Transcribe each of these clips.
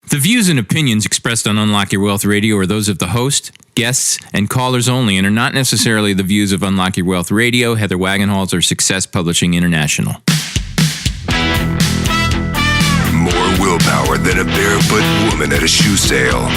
The views and opinions expressed on Unlock Your Wealth Radio are those of the host, guests, and callers only and are not necessarily the views of Unlock Your Wealth Radio, Heather Wagenhals, or Success Publishing International. More willpower than a barefoot woman at a shoe sale.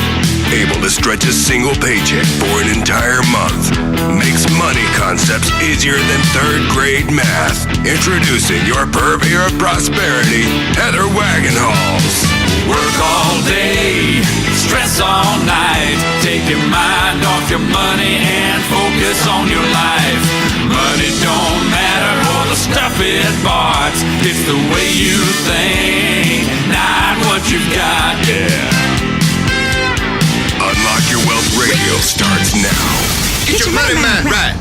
Able to stretch a single paycheck for an entire month. Makes money concepts easier than third grade math. Introducing your purveyor of prosperity, Heather Wagenhals. Work all day, stress all night. Take your mind off your money and focus on your life. Money don't matter for the stuff it bought. It's the way you think, not what you've got, yeah. Unlock Your Wealth Radio starts now. Get your money mind right.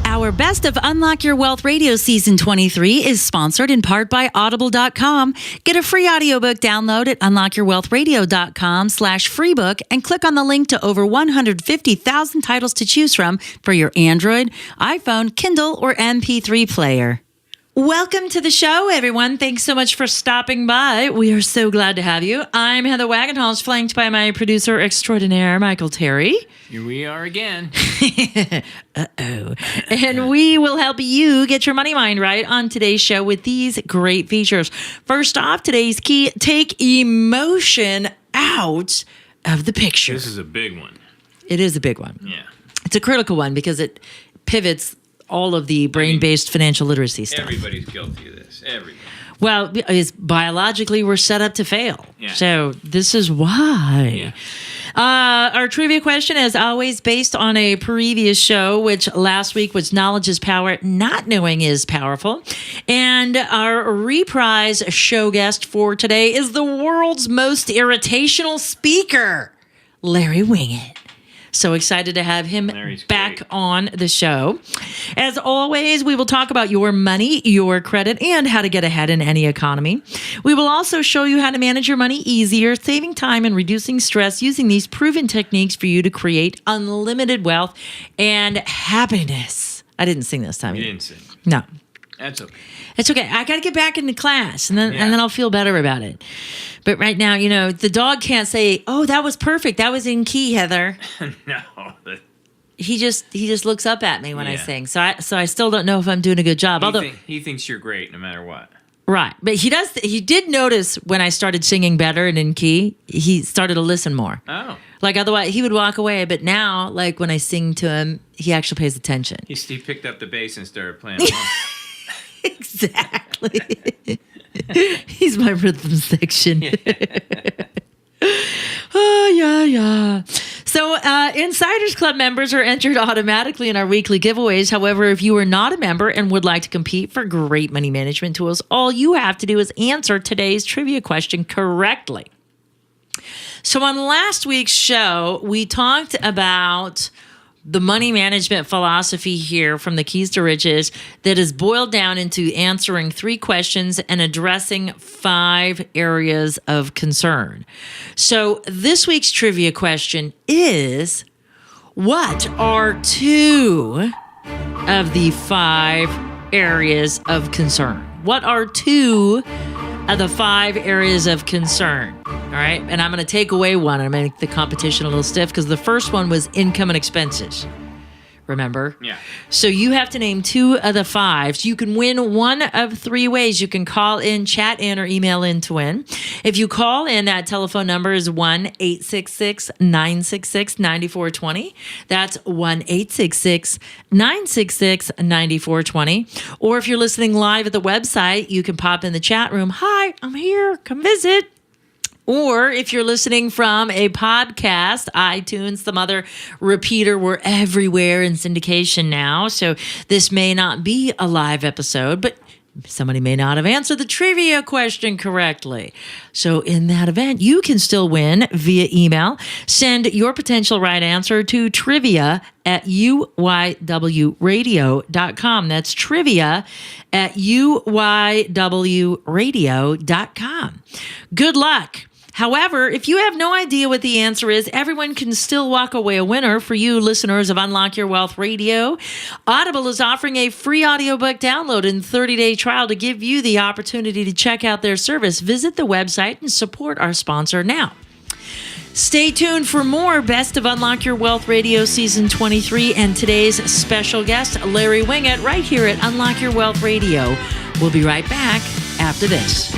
Our Best of Unlock Your Wealth Radio Season 23 is sponsored in part by Audible.com. Get a free audiobook download at unlockyourwealthradio.com/freebook and click on the link to over 150,000 titles to choose from for your Android, iPhone, Kindle, or MP3 player. Welcome to the show, everyone. Thanks so much for stopping by. We are so glad to have you. I'm Heather Wagenhals, flanked by my producer extraordinaire, Michael Terry. Here we are again. Uh-oh. And we will help you get your money mind right on today's show with these great features. First off, today's key, take emotion out of the picture. This is a big one. It is a big one. Yeah. It's a critical one because it pivots all of the brain-based financial literacy stuff. Everybody's guilty of this. Everybody. Well, it's biologically, we're set up to fail. Yeah. So this is why. Yeah. Our trivia question, as always, based on a previous show, which last week was Knowledge is Power, Not Knowing is Powerful. And our reprise show guest for today is the world's most irritational speaker, Larry Winget. So excited to have him back on the show. As always, we will talk about your money, your credit, and how to get ahead in any economy. We will also show you how to manage your money easier, saving time and reducing stress using these proven techniques for you to create unlimited wealth and happiness. I didn't sing this time. You didn't sing. No. That's okay. It's okay. I got to get back into class, and then I'll feel better about it. But right now, you know, the dog can't say, "Oh, that was perfect. That was in key, Heather." No. He just looks up at me when I sing. So I still don't know if I'm doing a good job. He thinks you're great no matter what. Right, but he did notice when I started singing better and in key, he started to listen more. Oh. Like otherwise he would walk away, but now like when I sing to him, he actually pays attention. He picked up the bass and started playing along. Exactly. He's my rhythm section. Oh, yeah. So Insiders Club members are entered automatically in our weekly giveaways. However, if you are not a member and would like to compete for great money management tools, all you have to do is answer today's trivia question correctly. So on last week's show, we talked about the money management philosophy here from the Keys to Riches that is boiled down into answering 3 questions and addressing 5 areas of concern. So this week's trivia question is, what are 2 of the 5 areas of concern? What are 2 of the 5 areas of concern? All right. And I'm going to take away one. I'm going to make the competition a little stiff because the first one was income and expenses. Remember? Yeah. So you have to name 2 of the 5. You can win one of 3 ways. You can call in, chat in, or email in to win. If you call in, that telephone number is 1-866-966-9420. That's 1-866-966-9420. Or if you're listening live at the website, you can pop in the chat room. Hi, I'm here. Come visit. Or if you're listening from a podcast, iTunes, some other repeater, we're everywhere in syndication now. So this may not be a live episode, but somebody may not have answered the trivia question correctly. So in that event, you can still win via email. Send your potential right answer to trivia@uywradio.com. That's trivia@uywradio.com. Good luck. However, if you have no idea what the answer is, everyone can still walk away a winner. For you listeners of Unlock Your Wealth Radio, Audible is offering a free audiobook download and 30-day trial to give you the opportunity to check out their service. Visit the website and support our sponsor now. Stay tuned for more Best of Unlock Your Wealth Radio Season 23 and today's special guest, Larry Winget, right here at Unlock Your Wealth Radio. We'll be right back after this.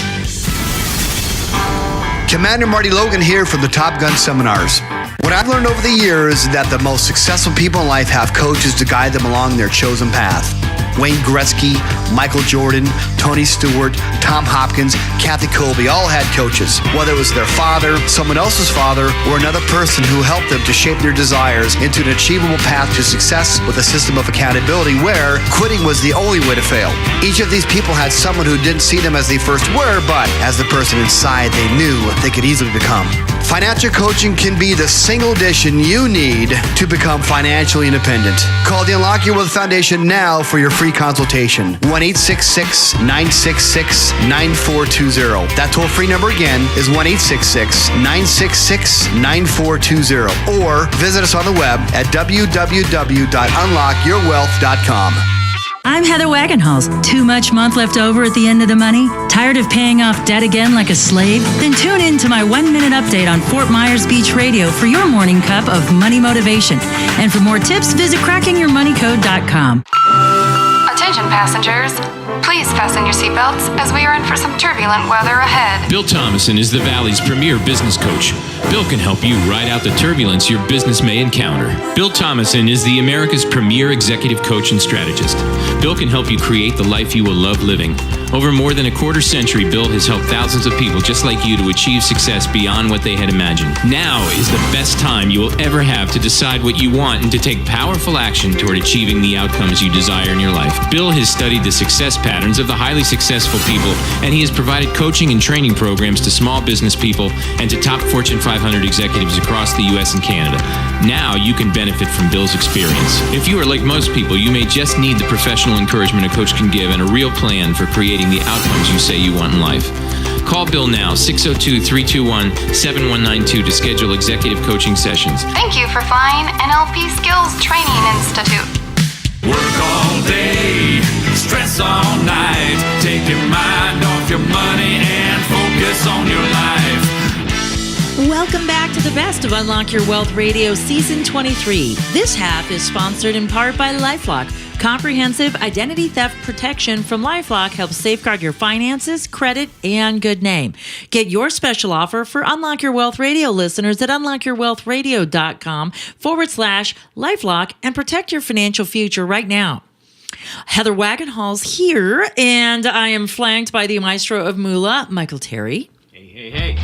Commander Marty Logan here from the Top Gun Seminars. What I've learned over the years is that the most successful people in life have coaches to guide them along their chosen path. Wayne Gretzky, Michael Jordan, Tony Stewart, Tom Hopkins, Kathy Colby all had coaches. Whether it was their father, someone else's father, or another person who helped them to shape their desires into an achievable path to success with a system of accountability where quitting was the only way to fail. Each of these people had someone who didn't see them as they first were, but as the person inside they knew they could easily become. Financial coaching can be the single addition you need to become financially independent. Call the Unlock Your Wealth Foundation now for your free consultation. 1-866-966-9420. That toll-free number again is 1-866-966-9420. Or visit us on the web at www.unlockyourwealth.com. I'm Heather Wagenhals. Too much month left over at the end of the money? Tired of paying off debt again like a slave? Then tune in to my 1-minute update on Fort Myers Beach Radio for your morning cup of money motivation. And for more tips, visit crackingyourmoneycode.com. Attention passengers, please fasten your seatbelts as we are in for some turbulent weather ahead. Bill Thomason is the Valley's premier business coach. Bill can help you ride out the turbulence your business may encounter. Bill Thomason is the America's premier executive coach and strategist. Bill can help you create the life you will love living. Over more than a quarter century, Bill has helped thousands of people just like you to achieve success beyond what they had imagined. Now is the best time you will ever have to decide what you want and to take powerful action toward achieving the outcomes you desire in your life. Bill has studied the success patterns of the highly successful people, and he has provided coaching and training programs to small business people and to top Fortune 500 executives across the U.S. and Canada. Now you can benefit from Bill's experience. If you are like most people, you may just need the professional encouragement a coach can give and a real plan for creating the outcomes you say you want in life. Call Bill now, 602-321-7192 to schedule executive coaching sessions. Thank you for flying NLP Skills Training Institute. Work all day, stress all night. Take your mind off your money and focus on your life. Welcome back to the Best of Unlock Your Wealth Radio Season 23. This half is sponsored in part by LifeLock. Comprehensive identity theft protection from LifeLock helps safeguard your finances, credit, and good name. Get your special offer for Unlock Your Wealth Radio listeners at unlockyourwealthradio.com/LifeLock and protect your financial future right now. Heather Wagenhals here, and I am flanked by the maestro of Moolah, Michael Terry. Hey.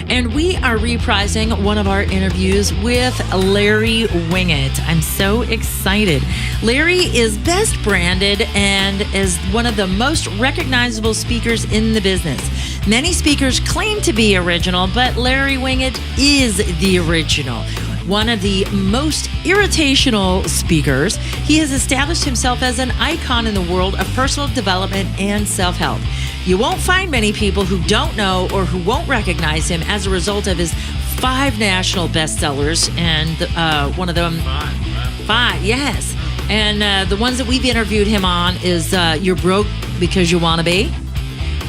And we are reprising one of our interviews with Larry Winget. I'm so excited. Larry is best branded and is one of the most recognizable speakers in the business. Many speakers claim to be original, but Larry Winget is the original. One of the most irritational speakers, he has established himself as an icon in the world of personal development and self-help. You won't find many people who don't know or who won't recognize him as a result of his 5 national bestsellers, and one of them, 5, yes. And the ones that we've interviewed him on is You're Broke Because You Want to Be,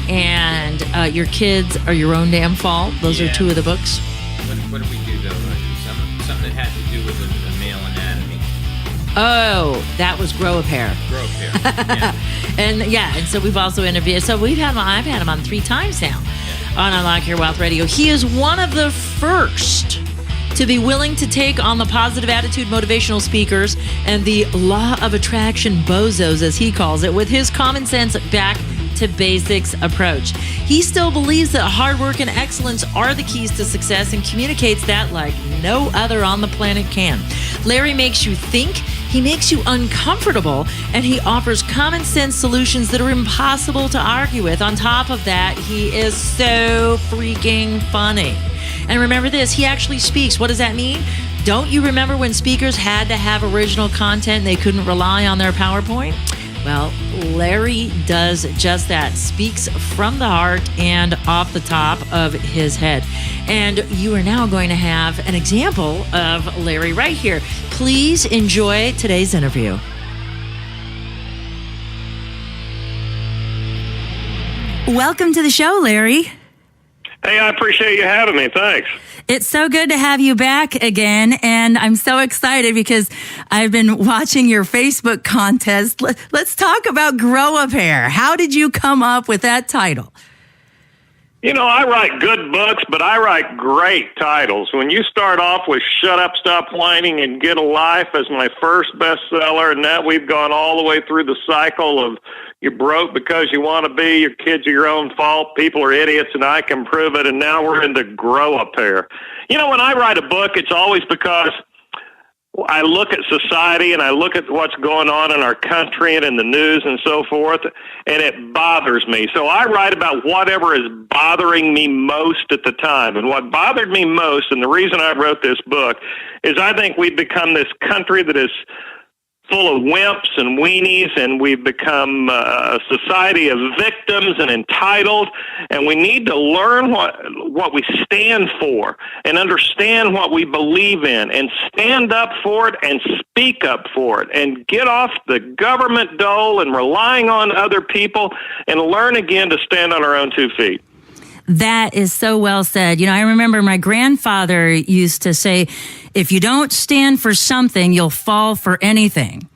and Your Kids Are Your Own Damn Fault. Those are 2 of the books. What did we do, though? Something that had to do with the male anatomy. Oh, that was Grow a Pair. Yeah. and so we've also interviewed. So I've had him on 3 times now on Unlock Your Wealth Radio. He is one of the first to be willing to take on the positive attitude motivational speakers and the law of attraction bozos, as he calls it, with his common sense back to basics approach. He still believes that hard work and excellence are the keys to success and communicates that like no other on the planet can. Larry makes you think, he makes you uncomfortable, and he offers common sense solutions that are impossible to argue with. On top of that, he is so freaking funny. And remember this, he actually speaks. What does that mean? Don't you remember when speakers had to have original content and they couldn't rely on their PowerPoint? Well, Larry does just that, speaks from the heart and off the top of his head. And you are now going to have an example of Larry right here. Please enjoy today's interview. Welcome to the show, Larry. Hey, I appreciate you having me. Thanks. It's so good to have you back again, and I'm so excited because I've been watching your Facebook contest. Let's talk about Grow a Pair. How did you come up with that title? You know, I write good books, but I write great titles. When you start off with Shut Up, Stop Whining, and Get a Life as my first bestseller, and now we've gone all the way through the cycle of you're broke because you want to be, your kids are your own fault, people are idiots, and I can prove it, and now we're into Grow a Pair. You know, when I write a book, it's always because I look at society and I look at what's going on in our country and in the news and so forth, and it bothers me. So I write about whatever is bothering me most at the time. And what bothered me most, and the reason I wrote this book, is I think we've become this country that is full of wimps and weenies, and we've become a society of victims and entitled, and we need to learn what we stand for and understand what we believe in and stand up for it and speak up for it and get off the government dole and relying on other people and learn again to stand on our own 2 feet. That is so well said. You know, I remember my grandfather used to say, if you don't stand for something, you'll fall for anything.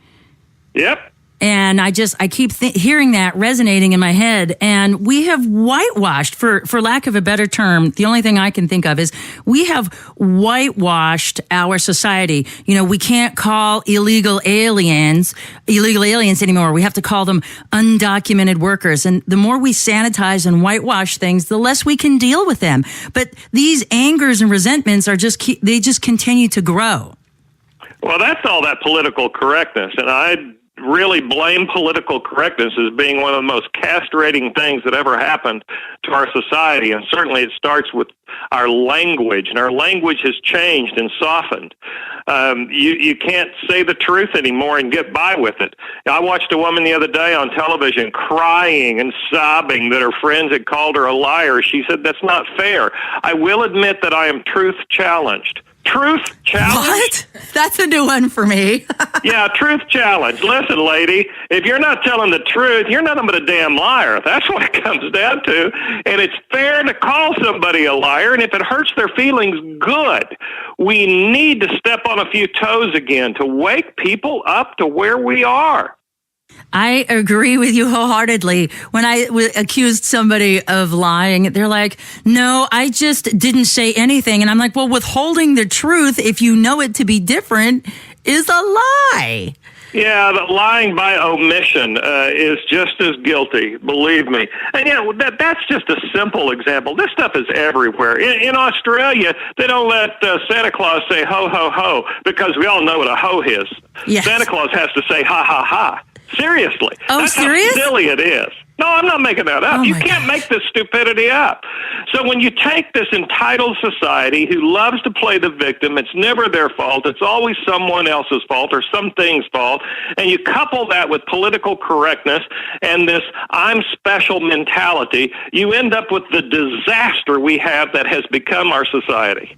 Yep. And I keep hearing that resonating in my head. And we have whitewashed, for lack of a better term, the only thing I can think of is we have whitewashed our society. You know, we can't call illegal aliens anymore. We have to call them undocumented workers. And the more we sanitize and whitewash things, the less we can deal with them. But these angers and resentments they just continue to grow. Well, that's all that political correctness. And I really blame political correctness as being one of the most castrating things that ever happened to our society. And certainly it starts with our language, and our language has changed and softened. You can't say the truth anymore and get by with it. I watched a woman the other day on television crying and sobbing that her friends had called her a liar. She said, "That's not fair. I will admit that I am truth challenged." Truth challenge? What? That's a new one for me. Yeah, truth challenge. Listen, lady, if you're not telling the truth, you're nothing but a damn liar. That's what it comes down to. And it's fair to call somebody a liar, and if it hurts their feelings, good. We need to step on a few toes again to wake people up to where we are. I agree with you wholeheartedly. When I accused somebody of lying, they're like, no, I just didn't say anything. And I'm like, well, withholding the truth, if you know it to be different, is a lie. Yeah, but lying by omission is just as guilty, believe me. And yeah, that's just a simple example. This stuff is everywhere. In Australia, they don't let Santa Claus say ho, ho, ho, because we all know what a ho is. Yes. Santa Claus has to say ha, ha, ha. Seriously. Oh, that's serious? How silly it is. No, I'm not making that up. Oh, you can't make this stupidity up. So when you take this entitled society who loves to play the victim, it's never their fault, it's always someone else's fault or something's fault, and you couple that with political correctness and this I'm special mentality, you end up with the disaster we have that has become our society.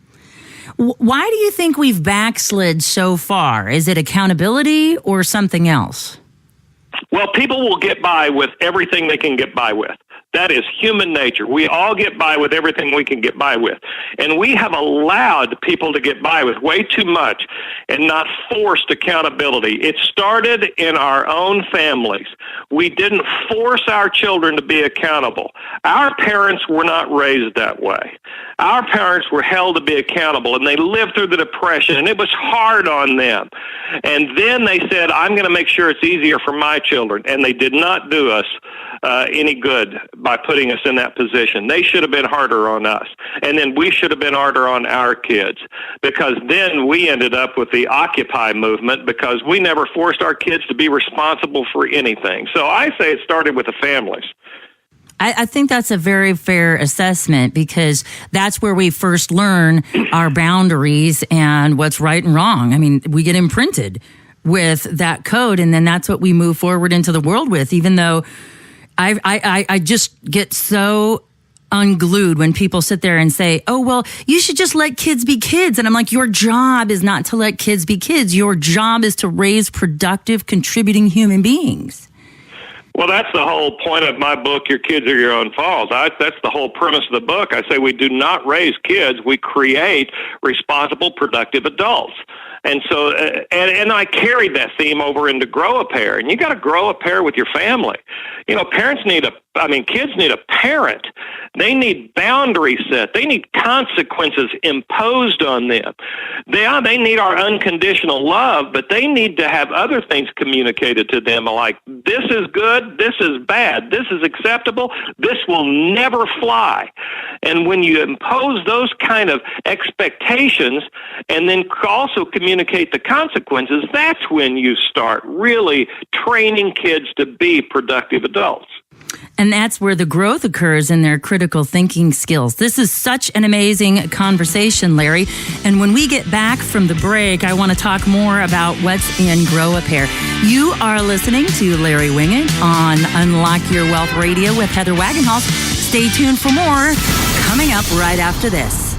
Why do you think we've backslid so far? Is it accountability or something else? Well, people will get by with everything they can get by with. That is human nature. We all get by with everything we can get by with. And we have allowed people to get by with way too much and not forced accountability. It started in our own families. We didn't force our children to be accountable. Our parents were not raised that way. Our parents were held to be accountable, and they lived through the Depression, and it was hard on them. And then they said, I'm going to make sure it's easier for my children. And they did not do us any good by putting us in that position. They should have been harder on us. And then we should have been harder on our kids, because then we ended up with the Occupy movement because we never forced our kids to be responsible for anything. So I say it started with the families. I think that's a very fair assessment, because that's where we first learn our boundaries and what's right and wrong. I mean, we get imprinted with that code, and then that's what we move forward into the world with, even though I just get so unglued when people sit there and say, oh, well, you should just let kids be kids. And I'm like, your job is not to let kids be kids. Your job is to raise productive, contributing human beings. Well, that's the whole point of my book, Your Kids Are Your Own Faults. That's the whole premise of the book. I say we do not raise kids. We create responsible, productive adults. And so, and I carried that theme over into grow a pair. And you got to grow a pair with your family. You know, kids need a parent. They need boundaries set. They need consequences imposed on them. They need our unconditional love, but they need to have other things communicated to them, like this is good, this is bad, this is acceptable, this will never fly. And when you impose those kind of expectations and then also communicate the consequences, that's when you start really training kids to be productive adults. And that's where the growth occurs in their critical thinking skills. This is such an amazing conversation, Larry. And when we get back from the break, I want to talk more about what's in Grow a Pair. You are listening to Larry Winget on Unlock Your Wealth Radio with Heather Wagenhals. Stay tuned for more coming up right after this.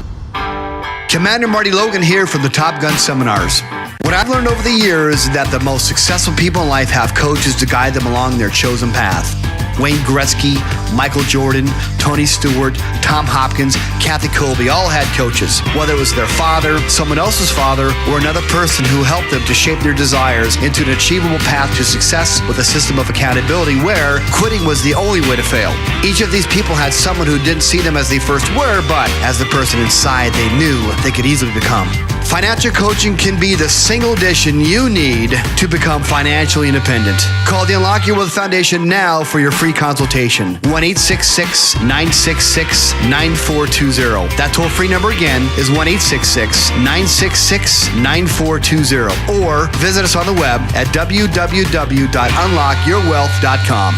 Commander Marty Logan here from the Top Gun Seminars. What I've learned over the years is that the most successful people in life have coaches to guide them along their chosen path. Wayne Gretzky, Michael Jordan, Tony Stewart, Tom Hopkins, Kathy Colby all had coaches. Whether it was their father, someone else's father, or another person who helped them to shape their desires into an achievable path to success with a system of accountability where quitting was the only way to fail. Each of these people had someone who didn't see them as they first were, but as the person inside they knew they could easily become. Financial coaching can be the single addition you need to become financially independent. Call the Unlock Your Wealth Foundation now for your free consultation. 1-866-966-9420. That toll-free number again is 1-866-966-9420. Or visit us on the web at www.unlockyourwealth.com.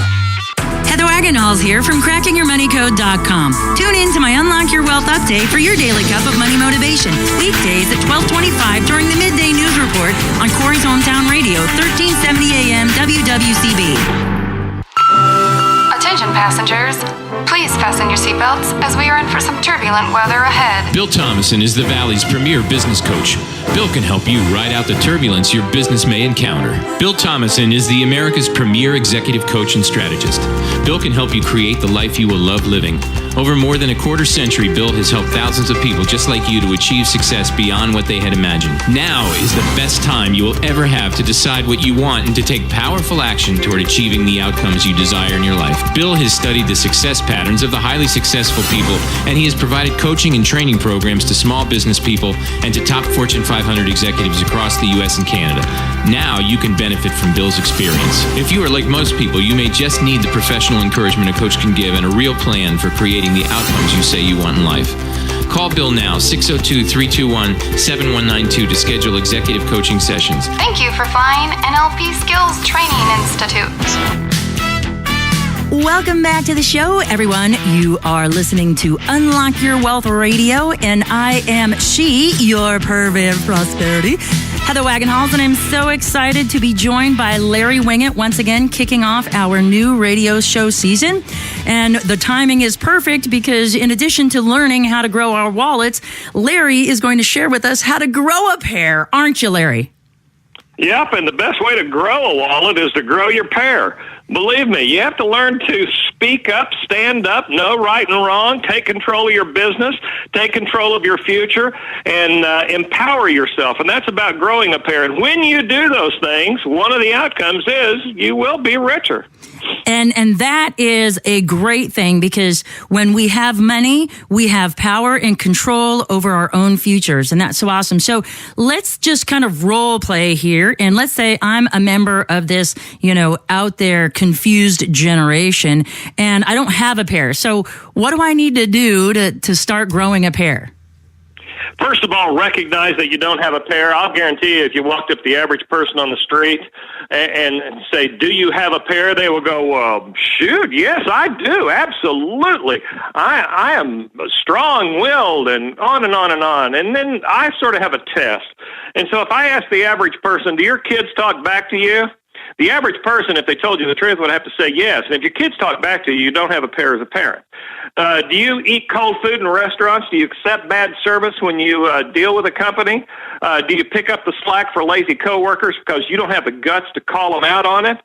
Heather Wagenhals here from crackingyourmoneycode.com. Tune in to my Unlock Your Wealth update for your daily cup of money motivation. Weekdays at 12:25 during the midday news report on Corey's Hometown Radio, 1370 AM WWCB. Attention passengers, please fasten your seatbelts as we are in for some turbulent weather ahead. Bill Thomason is the Valley's premier business coach. Bill can help you ride out the turbulence your business may encounter. Bill Thomason is the America's premier executive coach and strategist. Bill can help you create the life you will love living. Over more than a quarter century, Bill has helped thousands of people just like you to achieve success beyond what they had imagined. Now is the best time you will ever have to decide what you want and to take powerful action toward achieving the outcomes you desire in your life. Bill has studied the success patterns of the highly successful people, and he has provided coaching and training programs to small business people and to top Fortune 500 executives across the U.S. and Canada. Now you can benefit from Bill's experience. If you are like most people, you may just need the professional encouragement a coach can give and a real plan for creating the outcomes you say you want in life. Call Bill now, 602-321-7192 to schedule executive coaching sessions. Thank you for flying NLP Skills Training Institute. Welcome back to the show, everyone. You are listening to Unlock Your Wealth Radio, and I am your Purveyor of Prosperity, Heather Wagenhals, and I'm so excited to be joined by Larry Winget, once again kicking off our new radio show season. And the timing is perfect because in addition to learning how to grow our wallets, Larry is going to share with us how to grow a pair, aren't you, Larry? Yep, and the best way to grow a wallet is to grow your pair. Believe me, you have to learn to speak up, stand up, know right and wrong, take control of your business, take control of your future, and empower yourself. And that's about growing a pair. And when you do those things, one of the outcomes is you will be richer. And that is a great thing because when we have money, we have power and control over our own futures. And that's so awesome. So let's just kind of role play here. And let's say I'm a member of this, out there confused generation and I don't have a pair. So what do I need to do to start growing a pair? First of all, recognize that you don't have a pair. I'll guarantee you if you walked up to the average person on the street and say, do you have a pair? They will go, well, shoot, yes, I do. Absolutely. I am strong-willed and on and on and on. And then I sort of have a test. And so if I ask the average person, do your kids talk back to you? The average person, if they told you the truth, would have to say yes. And if your kids talk back to you, you don't have a pair as a parent. Do you eat cold food in restaurants? Do you accept bad service when you deal with a company? Do you pick up the slack for lazy coworkers because you don't have the guts to call them out on it?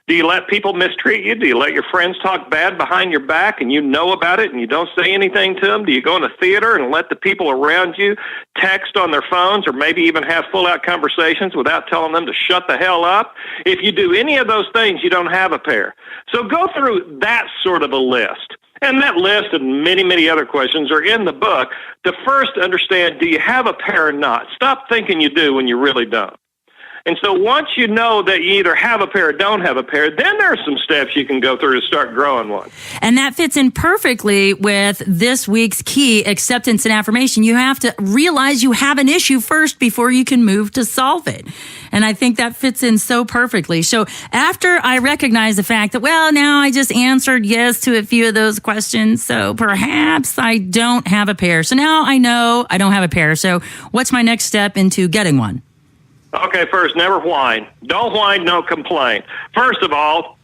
Do you let people mistreat you? Do you let your friends talk bad behind your back and you know about it and you don't say anything to them? Do you go in the theater and let the people around you text on their phones or maybe even have full-out conversations without telling them to shut the hell up? If you do any of those things, you don't have a pair. So go through that sort of a list. And that list and many, many other questions are in the book to first understand, do you have a pair or not? Stop thinking you do when you really don't. And so once you know that you either have a pair or don't have a pair, then there are some steps you can go through to start growing one. And that fits in perfectly with this week's key, acceptance and affirmation. You have to realize you have an issue first before you can move to solve it. And I think that fits in so perfectly. So after I recognize the fact that, well, now I just answered yes to a few of those questions, so perhaps I don't have a pair. So now I know I don't have a pair. So what's my next step into getting one? Okay, first, never whine. Don't whine, don't complain. First of all,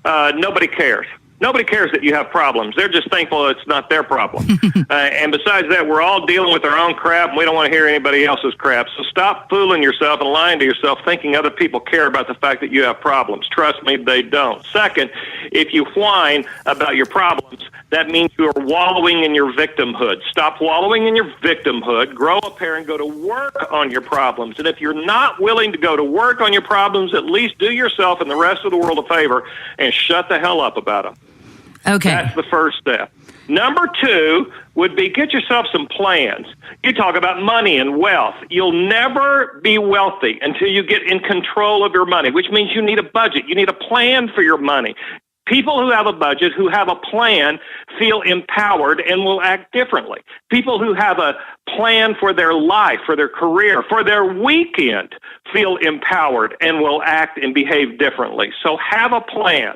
nobody cares. Nobody cares that you have problems. They're just thankful it's not their problem. And besides that, we're all dealing with our own crap, and we don't want to hear anybody else's crap. So stop fooling yourself and lying to yourself, thinking other people care about the fact that you have problems. Trust me, they don't. Second, if you whine about your problems, that means you are wallowing in your victimhood. Stop wallowing in your victimhood. Grow a pair and go to work on your problems. And if you're not willing to go to work on your problems, at least do yourself and the rest of the world a favor and shut the hell up about them. Okay. That's the first step. Number two would be get yourself some plans. You talk about money and wealth. You'll never be wealthy until you get in control of your money, which means you need a budget. You need a plan for your money. People who have a budget, who have a plan, feel empowered and will act differently. People who have a plan for their life, for their career, for their weekend, feel empowered and will act and behave differently. So have a plan.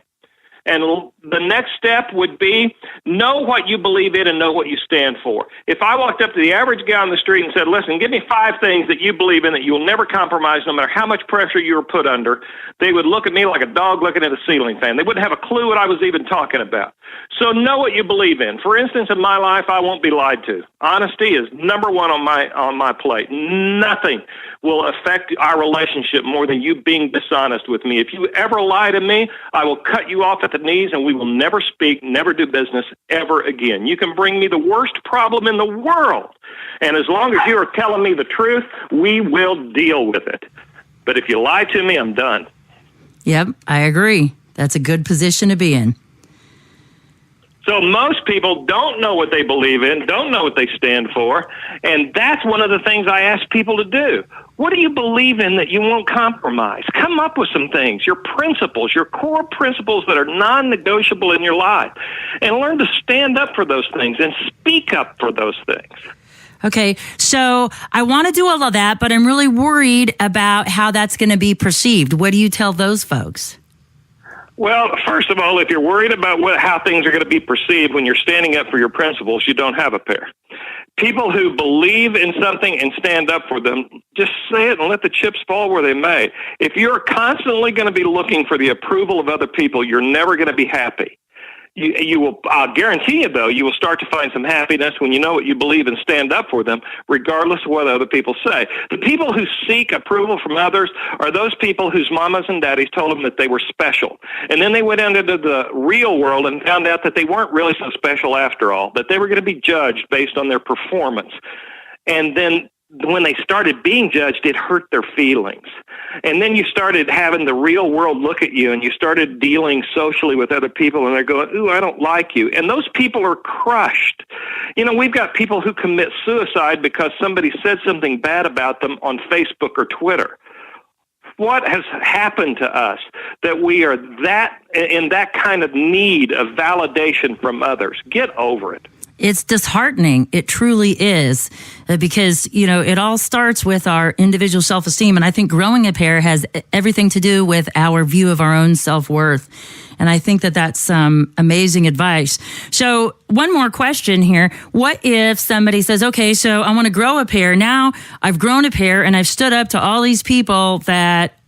And the next step would be know what you believe in and know what you stand for. If I walked up to the average guy on the street and said, listen, give me 5 things that you believe in that you will never compromise no matter how much pressure you are put under, they would look at me like a dog looking at a ceiling fan. They wouldn't have a clue what I was even talking about. So know what you believe in. For instance, in my life, I won't be lied to. Honesty is number one on my plate. Nothing will affect our relationship more than you being dishonest with me. If you ever lie to me, I will cut you off at the knees and we will never speak, never do business ever again. You can bring me the worst problem in the world, and as long as you are telling me the truth, we will deal with it. But if you lie to me, I'm done. Yep, I agree. That's a good position to be in. So most people don't know what they believe in, don't know what they stand for, and that's one of the things I ask people to do. What do you believe in that you won't compromise? Come up with some things, your principles, your core principles that are non-negotiable in your life, and learn to stand up for those things and speak up for those things. Okay, so I want to do all of that, but I'm really worried about how that's going to be perceived. What do you tell those folks? Well, first of all, if you're worried about how things are going to be perceived when you're standing up for your principles, you don't have a pair. People who believe in something and stand up for them, just say it and let the chips fall where they may. If you're constantly going to be looking for the approval of other people, you're never going to be happy. You will, I'll guarantee you, though, you will start to find some happiness when you know what you believe and stand up for them, regardless of what other people say. The people who seek approval from others are those people whose mamas and daddies told them that they were special. And then they went into the real world and found out that they weren't really so special after all, that they were going to be judged based on their performance. And then when they started being judged, it hurt their feelings. And then you started having the real world look at you, and you started dealing socially with other people, and they're going, ooh, I don't like you. And those people are crushed. You know, we've got people who commit suicide because somebody said something bad about them on Facebook or Twitter. What has happened to us that we are that in that kind of need of validation from others? Get over it. It's disheartening. It truly is, because, you know, it all starts with our individual self-esteem. And I think growing a pair has everything to do with our view of our own self-worth. And I think that that's amazing advice. So one more question here. What if somebody says, okay, so I want to grow a pair. Now I've grown a pair and I've stood up to all these people that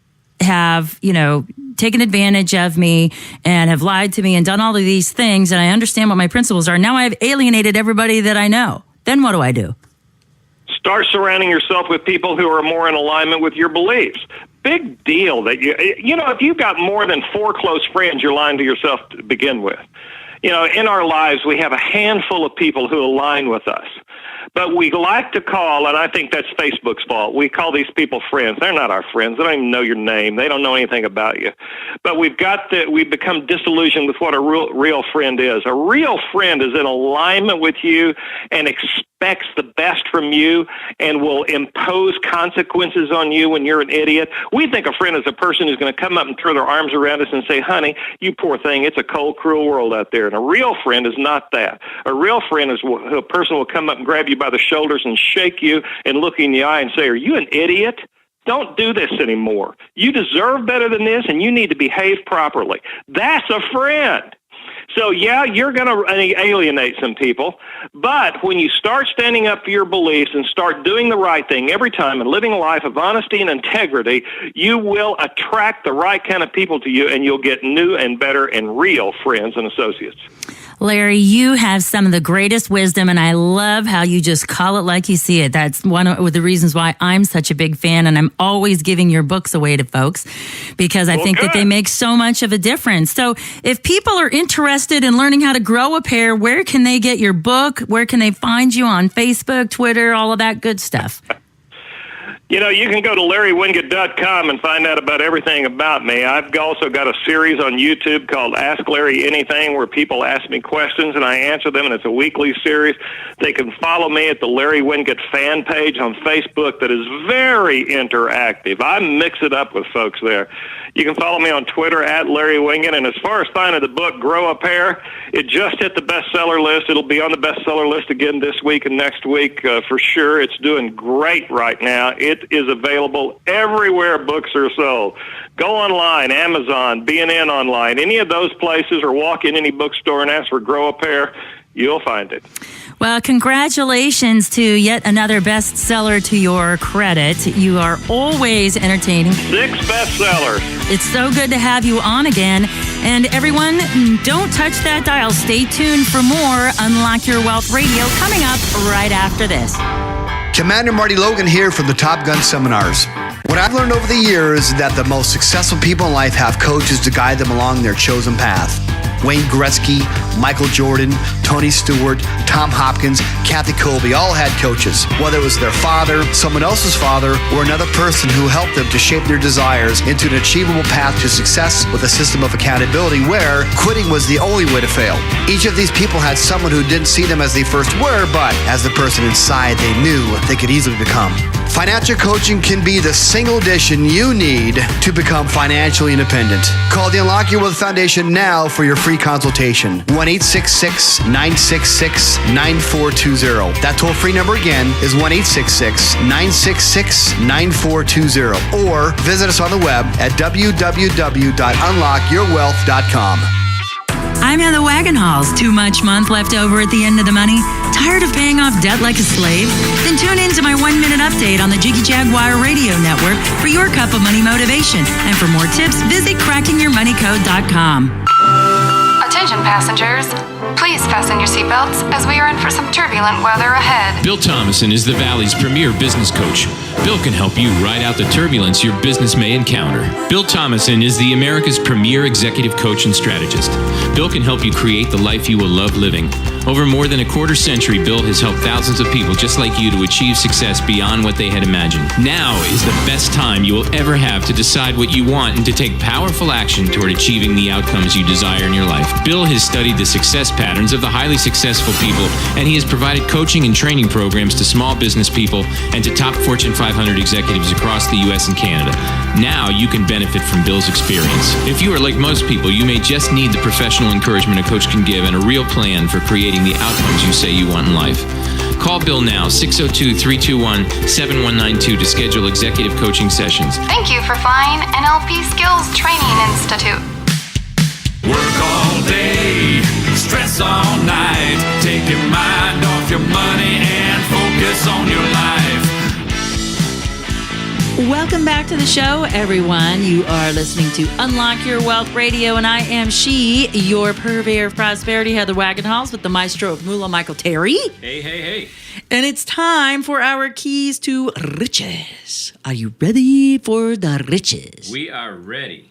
have, you know, taken advantage of me and have lied to me and done all of these things, and I understand what my principles are. Now I've alienated everybody that I know. Then what do I do? Start surrounding yourself with people who are more in alignment with your beliefs. big deal that if you've got more than 4 close friends, you're lying to yourself to begin with. In our lives, we have a handful of people who align with us. But we like to call, and I think that's Facebook's fault, we call these people friends. They're not our friends. They don't even know your name. They don't know anything about you. But we've become disillusioned with what a real friend is. A real friend is in alignment with you and expects the best from you and will impose consequences on you when you're an idiot. We think a friend is a person who's going to come up and throw their arms around us and say, honey, you poor thing, it's a cold, cruel world out there. And a real friend is not that. A real friend is a person who will come up and grab you by the shoulders and shake you and look you in the eye and say, are you an idiot? Don't do this anymore. You deserve better than this, and you need to behave properly. That's a friend. So, yeah, you're going to alienate some people, but when you start standing up for your beliefs and start doing the right thing every time and living a life of honesty and integrity, you will attract the right kind of people to you, and you'll get new and better and real friends and associates. Larry, you have some of the greatest wisdom, and I love how you just call it like you see it. That's one of the reasons why I'm such a big fan, and I'm always giving your books away to folks because I think that they make so much of a difference. So if people are interested in learning how to grow a pair, where can they get your book? Where can they find you on Facebook, Twitter, all of that good stuff? You can go to LarryWinget.com and find out about everything about me. I've also got a series on YouTube called Ask Larry Anything, where people ask me questions and I answer them, and it's a weekly series. They can follow me at the Larry Winget fan page on Facebook that is very interactive. I mix it up with folks there. You can follow me on Twitter at Larry Winget. And as far as finding the book, Grow a Pair, it just hit the bestseller list. It'll be on the bestseller list again this week and next week for sure. It's doing great right now. It is available everywhere books are sold. Go online, Amazon, B&N Online, any of those places, or walk in any bookstore and ask for Grow a Pair. You'll find it. Well, congratulations to yet another bestseller to your credit. You are always entertaining. 6 bestsellers. It's so good to have you on again. And everyone, don't touch that dial. Stay tuned for more Unlock Your Wealth Radio coming up right after this. Commander Marty Logan here from the Top Gun Seminars. What I've learned over the years is that the most successful people in life have coaches to guide them along their chosen path. Wayne Gretzky, Michael Jordan, Tony Stewart, Tom Hopkins, Kathy Colby all had coaches. Whether it was their father, someone else's father, or another person who helped them to shape their desires into an achievable path to success with a system of accountability where quitting was the only way to fail. Each of these people had someone who didn't see them as they first were, but as the person inside they knew they could easily become. Financial coaching can be the single addition you need to become financially independent. Call the Unlock Your Wealth Foundation now for your free consultation. 1-866-966-9420. That toll-free number again is 1-866-966-9420. Or visit us on the web at www.unlockyourwealth.com. I'm in the Wagenhals. Too much month left over at the end of the money? Tired of paying off debt like a slave? Then tune in to my 1-minute update on the Jiggy Jaguar Radio Network for your cup of money motivation. And for more tips, visit crackingyourmoneycode.com. Attention passengers, please fasten your seatbelts as we are in for some turbulent weather ahead. Bill Thomason is the Valley's premier business coach. Bill can help you ride out the turbulence your business may encounter. Bill Thomason is the America's premier executive coach and strategist. Bill can help you create the life you will love living. Over more than a quarter century, Bill has helped thousands of people just like you to achieve success beyond what they had imagined. Now is the best time you will ever have to decide what you want and to take powerful action toward achieving the outcomes you desire in your life. Bill has studied the success patterns of the highly successful people, and he has provided coaching and training programs to small business people and to top Fortune 500 executives across the U.S. and Canada. Now you can benefit from Bill's experience. If you are like most people, you may just need the professional encouragement a coach can give and a real plan for creating the outcomes you say you want in life. Call Bill now, 602-321-7192 to schedule executive coaching sessions. Thank you for flying NLP Skills Training Institute. Work all day, stress all night. Take your mind off your money and focus on your life. Welcome back to the show, everyone. You are listening to Unlock Your Wealth Radio, and I am your purveyor of prosperity, Heather Wagenhals, with the maestro of Moolah, Michael Terry. Hey. And it's time for our keys to riches. Are you ready for the riches? We are ready.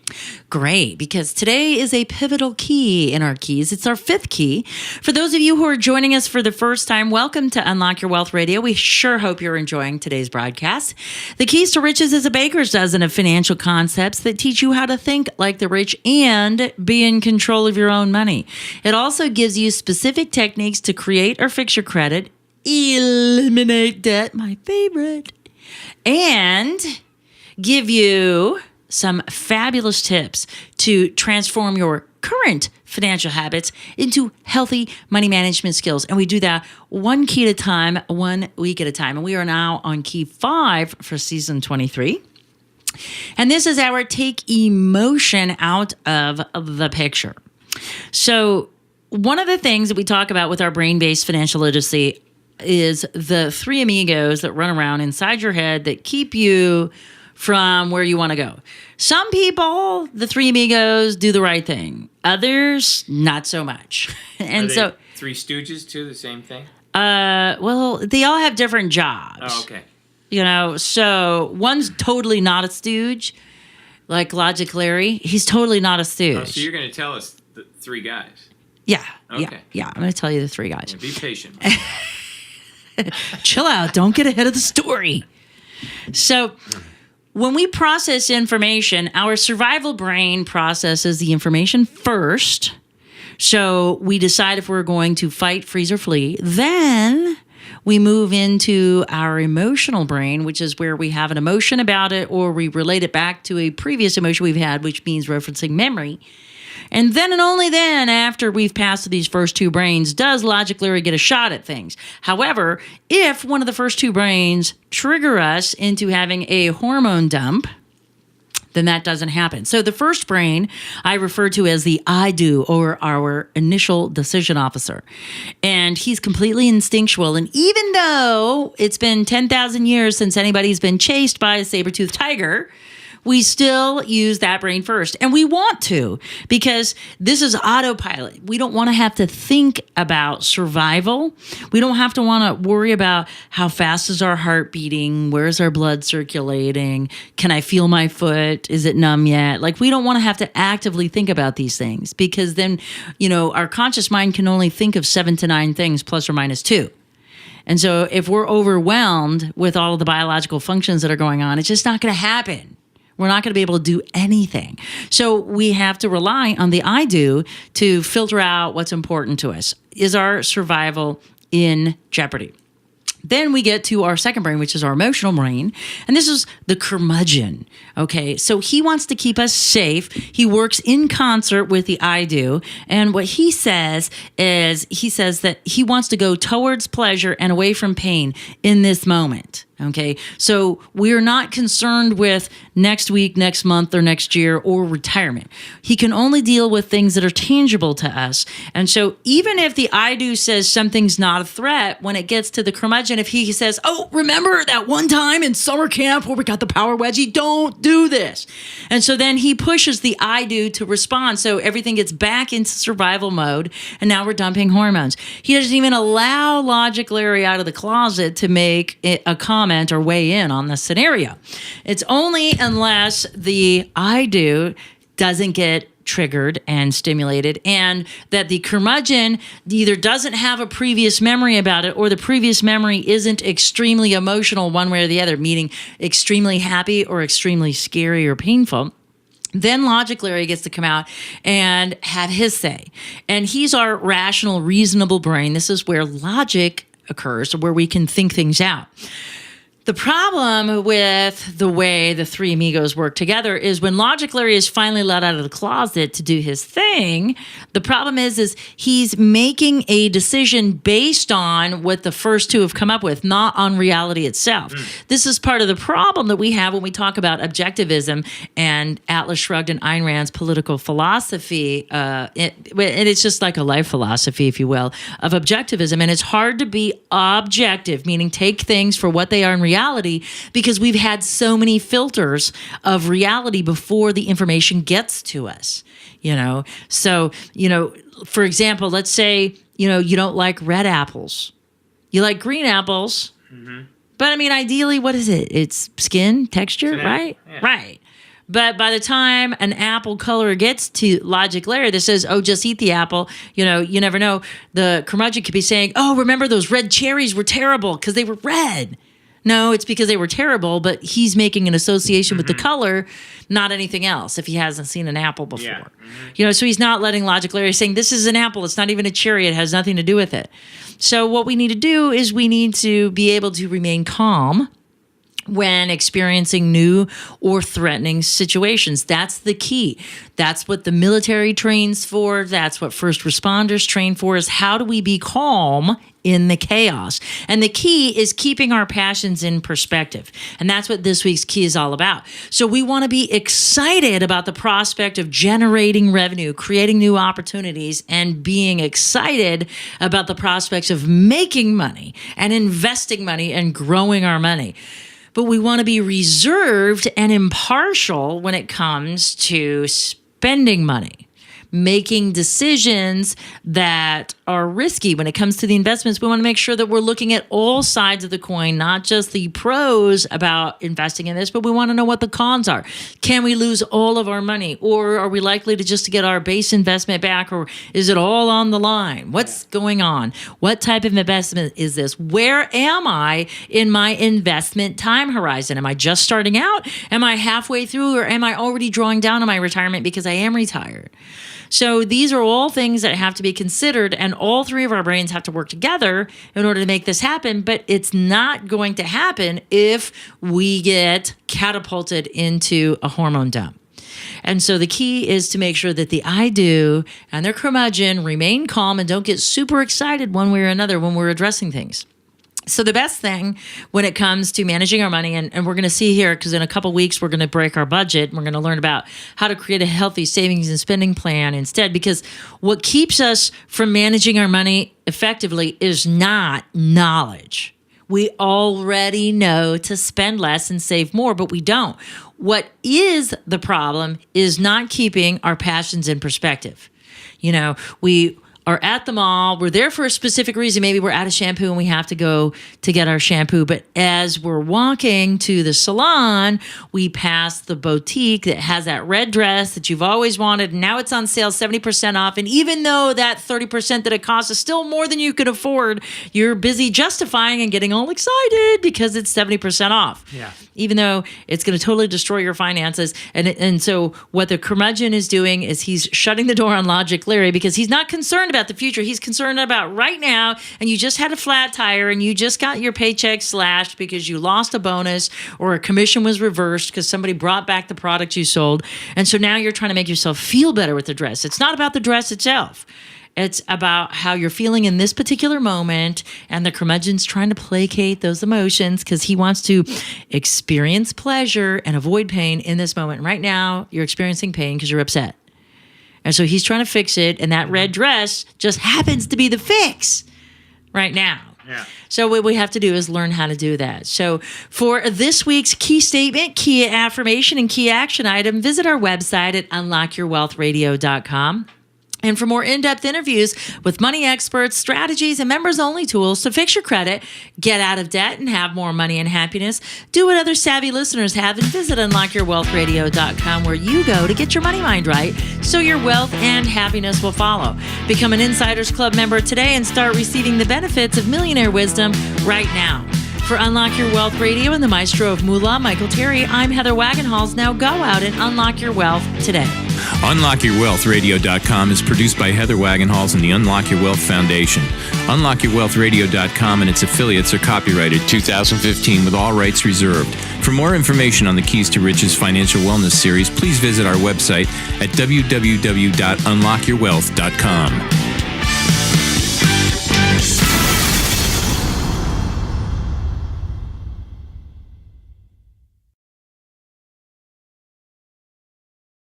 Great, because today is a pivotal key in our keys. It's our fifth key. For those of you who are joining us for the first time, welcome to Unlock Your Wealth Radio. We sure hope you're enjoying today's broadcast. The Keys to Riches is a baker's dozen of financial concepts that teach you how to think like the rich and be in control of your own money. It also gives you specific techniques to create or fix your credit, eliminate debt, my favorite, and give you some fabulous tips to transform your current financial habits into healthy money management skills. And we do that one key at a time, 1 week at a time. And we are now on key 5 for season 23. And this is our take emotion out of the picture. So one of the things that we talk about with our brain-based financial literacy is the three amigos that run around inside your head that keep you from where you want to go. Some people, the three amigos, do the right thing. Others, not so much. And so, Three Stooges too, the same thing? well, they all have different jobs. Oh, okay. You know, so one's totally not a stooge, like Logic Larry. He's totally not a stooge. Oh, so you're going to tell us the three guys. Yeah. Okay. Yeah. I'm going to tell you the three guys. Yeah, be patient. Chill out. Don't get ahead of the story. So when we process information, our survival brain processes the information first. So we decide if we're going to fight, freeze, or flee. Then we move into our emotional brain, which is where we have an emotion about it or we relate it back to a previous emotion we've had, which means referencing memory. And then and only then, after we've passed through these first two brains, does Logic Larry get a shot at things. However, if one of the first two brains trigger us into having a hormone dump, then that doesn't happen. So the first brain I refer to as the I do, or our initial decision officer. And he's completely instinctual. And even though it's been 10,000 years since anybody's been chased by a saber-toothed tiger, we still use that brain first. And we want to, because this is autopilot. We don't want to have to think about survival. We don't have to want to worry about how fast is our heart beating? Where's our blood circulating? Can I feel my foot? Is it numb yet? Like, we don't want to have to actively think about these things, because then, you know, our conscious mind can only think of 7 to 9 things plus or minus 2. And so if we're overwhelmed with all of the biological functions that are going on, it's just not going to happen. We're not going to be able to do anything. So we have to rely on the I do to filter out what's important to us. Is our survival in jeopardy? Then we get to our second brain, which is our emotional brain. And this is the curmudgeon. Okay, so he wants to keep us safe. He works in concert with the I do. And what he says is, he says that he wants to go towards pleasure and away from pain in this moment. Okay, so we're not concerned with next week, next month, or next year, or retirement. He can only deal with things that are tangible to us. And so even if the I do says something's not a threat, when it gets to the curmudgeon, if he says, oh, remember that one time in summer camp where we got the power wedgie? Don't do this. And so then he pushes the I do to respond. So everything gets back into survival mode. And now we're dumping hormones. He doesn't even allow Logic Larry out of the closet to make a comment or weigh in on the scenario. It's only unless the I do doesn't get triggered and stimulated, and that the curmudgeon either doesn't have a previous memory about it, or the previous memory isn't extremely emotional one way or the other, meaning extremely happy or extremely scary or painful. Then Logic Larry gets to come out and have his say. And he's our rational, reasonable brain. This is where logic occurs, where we can think things out. The problem with the way the three amigos work together is when Logic Larry is finally let out of the closet to do his thing, the problem is he's making a decision based on what the first two have come up with, not on reality itself. This is part of the problem that we have when we talk about objectivism and Atlas Shrugged and Ayn Rand's political philosophy. And it's just like a life philosophy, if you will, of objectivism. And it's hard to be objective, meaning take things for what they are in reality, because we've had so many filters of reality before the information gets to us, you know? So, you know, for example, let's say, you know, you don't like red apples. You like green apples. But I mean, ideally, what is it? It's skin texture, right? Yeah. Right. But by the time an apple color gets to Logic Larry that says, oh, just eat the apple, you never know. The curmudgeon could be saying, oh, remember those red cherries were terrible because they were red. No, it's because they were terrible, but he's making an association with the color, not anything else, if he hasn't seen an apple before. Yeah. So he's not letting Logic Larry saying, this is an apple, it's not even a cherry, it has nothing to do with it. So what we need to do is we need to be able to remain calm when experiencing new or threatening situations. That's the key. That's what the military trains for. That's what first responders train for, is how do we be calm in the chaos? And the key is keeping our passions in perspective. And that's what this week's key is all about. So we want to be excited about the prospect of generating revenue, creating new opportunities, and being excited about the prospects of making money and investing money and growing our money. But we want to be reserved and impartial when it comes to spending money, making decisions that are risky. When it comes to the investments, we want to make sure that we're looking at all sides of the coin, not just the pros about investing in this, but we want to know what the cons are. Can we lose all of our money, or are we likely to just get our base investment back, or is it all on the line? What's going on? What type of investment is this? Where am I in my investment time horizon? Am I just starting out? Am I halfway through, or am I already drawing down on my retirement because I am retired? So these are all things that have to be considered, and all three of our brains have to work together in order to make this happen. But it's not going to happen if we get catapulted into a hormone dump. And so the key is to make sure that the I do and their curmudgeon remain calm and don't get super excited one way or another when we're addressing things. So the best thing when it comes to managing our money, and we're going to see here, because in a couple weeks we're going to break our budget, and we're going to learn about how to create a healthy savings and spending plan instead, because what keeps us from managing our money effectively is not knowledge. We already know to spend less and save more, but we don't. What is the problem is not keeping our passions in perspective. We are at the mall. We're there for a specific reason. Maybe we're out of shampoo and we have to go to get our shampoo. But as we're walking to the salon, we pass the boutique that has that red dress that you've always wanted. And now it's on sale, 70% off. And even though that 30% that it costs is still more than you could afford, you're busy justifying and getting all excited because it's 70% off. Yeah. Even though it's going to totally destroy your finances. And so what the curmudgeon is doing is he's shutting the door on Logic Larry, because he's not concerned about the future. He's concerned about right now, and you just had a flat tire, and you just got your paycheck slashed because you lost a bonus, or a commission was reversed because somebody brought back the product you sold. And so now you're trying to make yourself feel better with the dress. It's not about the dress itself. It's about how you're feeling in this particular moment, and the curmudgeon's trying to placate those emotions because he wants to experience pleasure and avoid pain in this moment. And right now, you're experiencing pain because you're upset. And so he's trying to fix it, and that red dress just happens to be the fix right now. Yeah. So what we have to do is learn how to do that. So for this week's key statement, key affirmation, and key action item, visit our website at unlockyourwealthradio.com. And for more in-depth interviews with money experts, strategies, and members-only tools to fix your credit, get out of debt, and have more money and happiness, do what other savvy listeners have and visit unlockyourwealthradio.com, where you go to get your money mind right so your wealth and happiness will follow. Become an Insiders Club member today and start receiving the benefits of millionaire wisdom right now. For Unlock Your Wealth Radio and the maestro of moolah, Michael Terry, I'm Heather Wagenhals. Now go out and unlock your wealth today. UnlockYourWealthRadio.com is produced by Heather Wagenhals and the Unlock Your Wealth Foundation. UnlockYourWealthRadio.com and its affiliates are copyrighted 2015 with all rights reserved. For more information on the Keys to Riches Financial Wellness Series, please visit our website at www.unlockyourwealth.com.